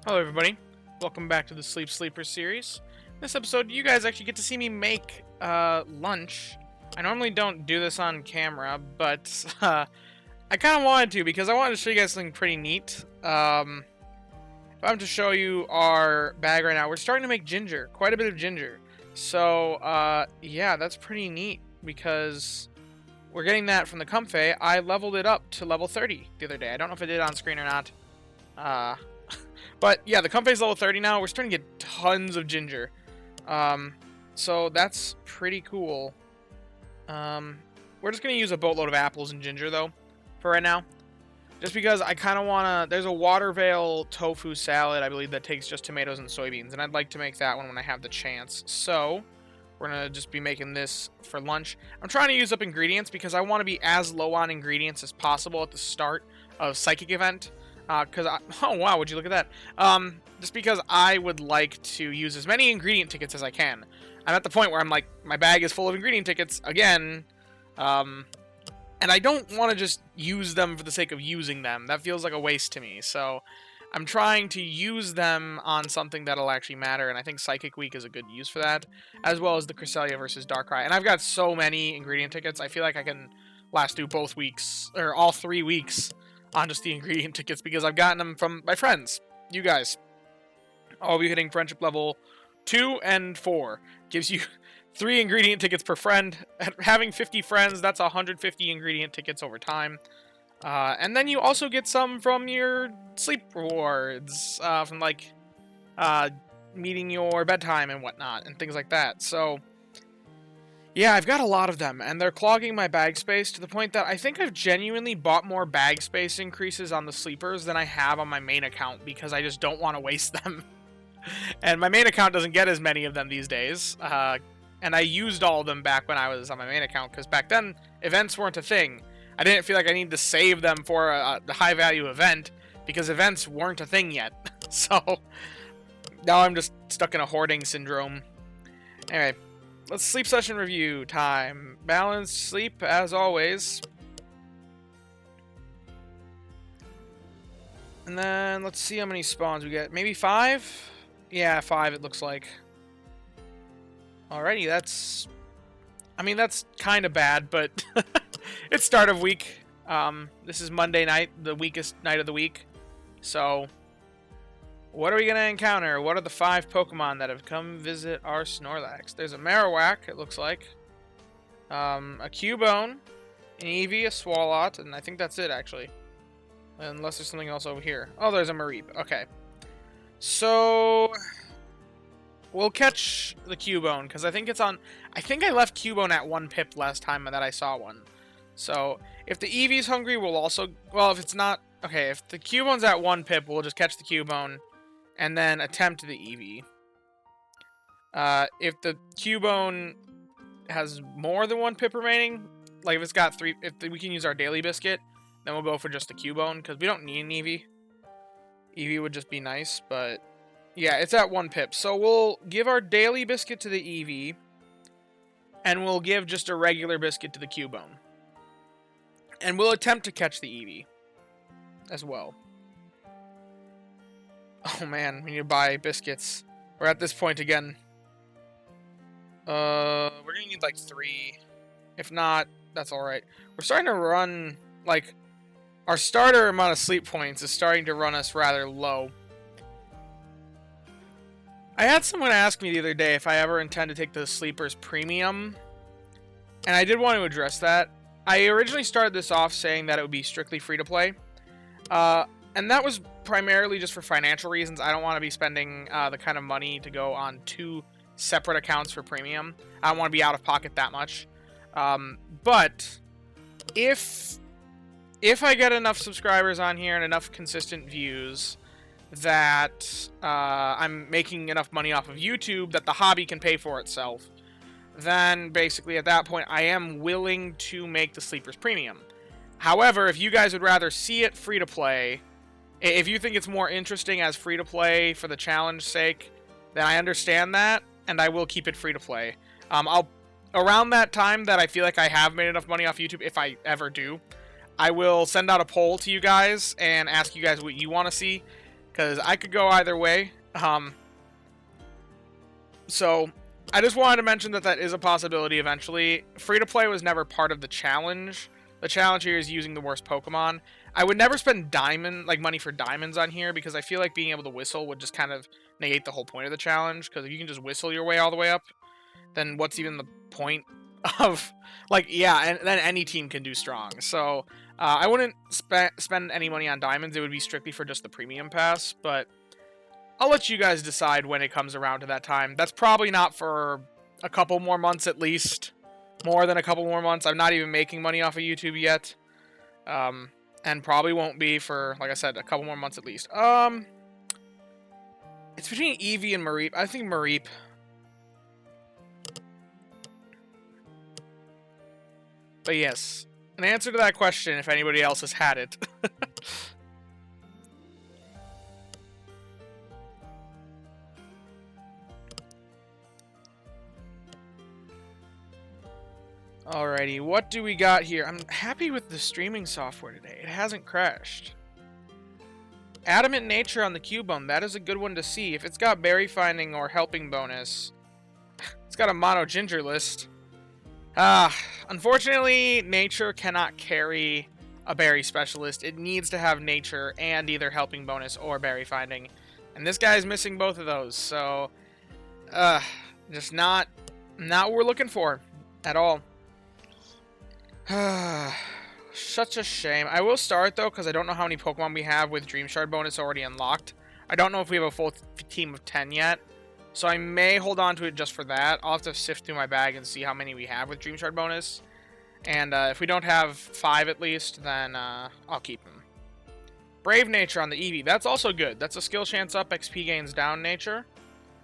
Hello everybody, welcome back to the Sleep Sleeper series. In this episode, you guys actually get to see me make lunch. I normally don't do this on camera, but I kind of wanted to because I wanted to show you guys something pretty neat. I'm to show you our bag right now. We're starting to make ginger, quite a bit of ginger. So yeah, that's pretty neat because we're getting that from the Comfey. I leveled it up to level 30 the other day. I don't know if I did it on screen or not. But yeah, the Comfey's level 30 now. We're starting to get tons of ginger. So that's pretty cool. We're just going to use a boatload of apples and ginger, though, for right now. Just because I kind of want to... There's a water veil tofu salad, I believe, that takes just tomatoes and soybeans. And I'd like to make that one when I have the chance. So we're going to just be making this for lunch. I'm trying to use up ingredients because I want to be as low on ingredients as possible at the start of Psychic event. Oh wow, would you look at that? Just because I would like to use as many ingredient tickets as I can. I'm at the point where I'm like, my bag is full of ingredient tickets again, and I don't want to just use them for the sake of using them. That feels like a waste to me. So I'm trying to use them on something that'll actually matter, and I think Psychic Week is a good use for that, as well as the Cresselia versus Darkrai. And I've got so many ingredient tickets, I feel like I can last through both weeks, or all 3 weeks, on just the ingredient tickets because I've gotten them from my friends, you guys. I'll be hitting friendship level 2 and 4. Gives you 3 ingredient tickets per friend. Having 50 friends, that's 150 ingredient tickets over time. And then you also get some from your sleep rewards, from like meeting your bedtime and whatnot, and things like that. So yeah, I've got a lot of them, and they're clogging my bag space to the point that I think I've genuinely bought more bag space increases on the sleepers than I have on my main account because I just don't want to waste them. And my main account doesn't get as many of them these days, and I used all of them back when I was on my main account because back then, events weren't a thing. I didn't feel like I needed to save them for a high-value event because events weren't a thing yet. So, now I'm just stuck in a hoarding syndrome. Anyway. Let's sleep session review time. Balanced sleep, as always. And then, let's see how many spawns we get. Maybe 5? Yeah, 5 it looks like. Alrighty, that's... I mean, that's kind of bad, but... it's start of week. This is Monday night, the weakest night of the week. So... what are we going to encounter? What are the 5 Pokemon that have come visit our Snorlax? There's a Marowak, it looks like. A Cubone, an Eevee, a Swalot, and I think that's it, actually. Unless there's something else over here. Oh, there's a Mareep. Okay. So... we'll catch the Cubone, because I think it's on... I think I left Cubone at 1 pip last time that I saw one. So, if the Eevee's hungry, we'll also... well, if it's not... okay, if the Cubone's at 1 pip, we'll just catch the Cubone. And then attempt the Eevee. If the Cubone has more than 1 pip remaining, like if it's got 3, if we can use our daily biscuit, then we'll go for just the Cubone, because we don't need an Eevee. Eevee would just be nice, but yeah, it's at 1 pip. So we'll give our daily biscuit to the Eevee, and we'll give just a regular biscuit to the Cubone. And we'll attempt to catch the Eevee as well. Oh man, we need to buy biscuits. We're at this point again. We're gonna need like 3. If not, that's alright. We're starting to run, like, our starter amount of sleep points is starting to run us rather low. I had someone ask me the other day if I ever intend to take the Sleepers Premium. And I did want to address that. I originally started this off saying that it would be strictly free-to-play. And that was primarily just for financial reasons. I don't want to be spending the kind of money to go on 2 separate accounts for premium. I don't want to be out of pocket that much. But if I get enough subscribers on here and enough consistent views that I'm making enough money off of YouTube that the hobby can pay for itself, then basically at that point I am willing to make the Sleepers Premium. However, if you guys would rather see it free-to-play... if you think it's more interesting as free-to-play for the challenge sake, then I understand that, and I will keep it free-to-play. Around that time that I feel like I have made enough money off YouTube, if I ever do, I will send out a poll to you guys and ask you guys what you want to see. because I could go either way. So I just wanted to mention that that is a possibility eventually. Free-to-play was never part of the challenge. The challenge here is using the worst Pokemon. I would never spend money for diamonds on here, because I feel like being able to whistle would just kind of negate the whole point of the challenge, because if you can just whistle your way all the way up, then what's even the point of, like, yeah, and then any team can do strong. So I wouldn't spend any money on diamonds. It would be strictly for just the premium pass, but I'll let you guys decide when it comes around to that time. That's probably not for a couple more months at least. More than a couple more months. I'm not even making money off of YouTube yet. And probably won't be for, like I said, a couple more months at least. It's between Eevee and Mareep. I think Mareep. But yes, an answer to that question if anybody else has had it. Alrighty, what do we got here? I'm happy with the streaming software today. It hasn't crashed. Adamant Nature on the Cubone. That is a good one to see. If it's got berry finding or helping bonus, it's got a mono ginger list. Unfortunately, Nature cannot carry a berry specialist. It needs to have Nature and either helping bonus or berry finding. And this guy's missing both of those, so just not what we're looking for at all. Such a shame. I will start, though, because I don't know how many Pokemon we have with Dream Shard bonus already unlocked. I don't know if we have a full team of 10 yet, so I may hold on to it just for that. I'll have to sift through my bag and see how many we have with Dream Shard bonus. And if we don't have 5 at least, then I'll keep them. Brave Nature on the Eevee. That's also good. That's a skill chance up, XP gains down nature.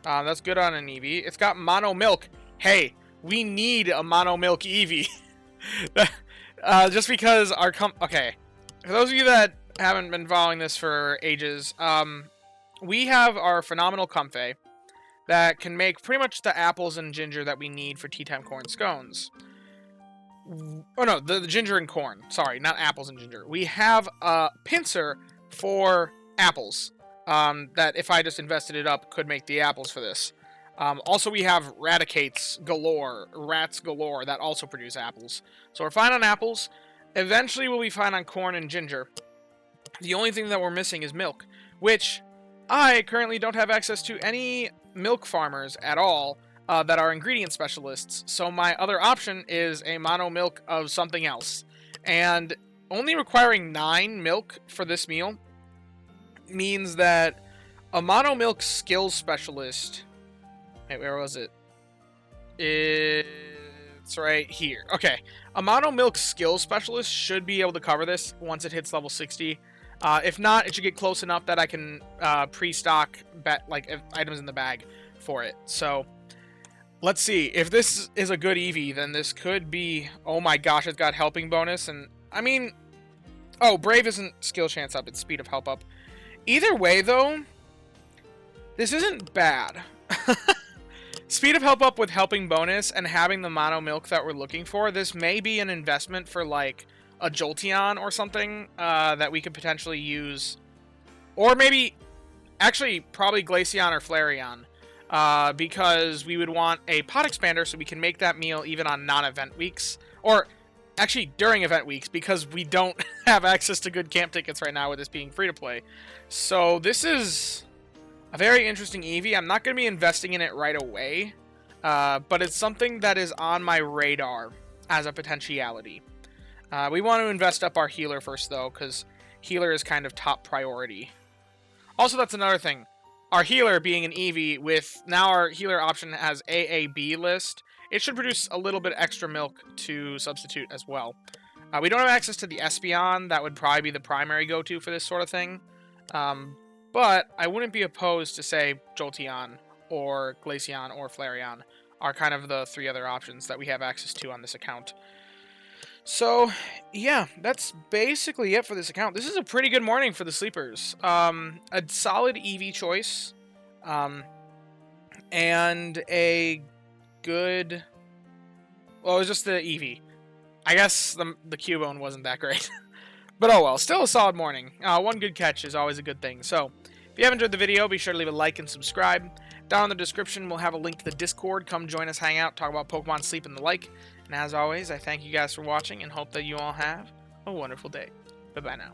That's good on an Eevee. It's got Mono Milk. Hey, we need a Mono Milk Eevee. Just because our okay, for those of you that haven't been following this for ages, we have our phenomenal Comfey that can make pretty much the apples and ginger that we need for tea time corn scones. Oh no, the ginger and corn. Sorry, not apples and ginger. We have a pincer for apples that if I just invested it up could make the apples for this. Also, we have rats galore that also produce apples. So we're fine on apples. Eventually, we'll be fine on corn and ginger. The only thing that we're missing is milk, which I currently don't have access to any milk farmers at all that are ingredient specialists. So my other option is a mono milk of something else. And only requiring 9 milk for this meal means that a mono milk skills specialist... Wait, where was it? It's right here. Okay. A Mono Milk Skill Specialist should be able to cover this once it hits level 60. If not, it should get close enough that I can pre-stock items in the bag for it. So, let's see. If this is a good Eevee, then this could be... Oh my gosh, it's got helping bonus. And, I mean... Oh, Brave isn't skill chance up. It's speed of help up. Either way, though, this isn't bad. Speed of help up with helping bonus and having the mono milk that we're looking for. This may be an investment for like a Jolteon or something that we could potentially use. Or maybe, actually, probably Glaceon or Flareon. Because we would want a pot expander so we can make that meal even on non-event weeks. Or actually during event weeks, because we don't have access to good camp tickets right now with this being free to play. So this is a very interesting Eevee. I'm not going to be investing in it right away, but it's something that is on my radar as a potentiality. We want to invest up our healer first, though, because healer is kind of top priority. Also, that's another thing. Our healer being an Eevee, with now our healer option has AAB list, it should produce a little bit extra milk to substitute as well. We don't have access to the Espeon. That would probably be the primary go-to for this sort of thing. But I wouldn't be opposed to, say, Jolteon or Glaceon or Flareon are kind of the 3 other options that we have access to on this account. So, yeah, that's basically it for this account. This is a pretty good morning for the sleepers. A solid Eevee choice. And a good... Well, it was just the Eevee. I guess the Cubone wasn't that great. But oh well, still a solid morning. One good catch is always a good thing. So, If you have enjoyed the video, be sure to leave a like and subscribe. Down in the description, we'll have a link to the Discord. Come join us, hang out, talk about Pokemon Sleep and the like. And as always, I thank you guys for watching and hope that you all have a wonderful day. Bye-bye now.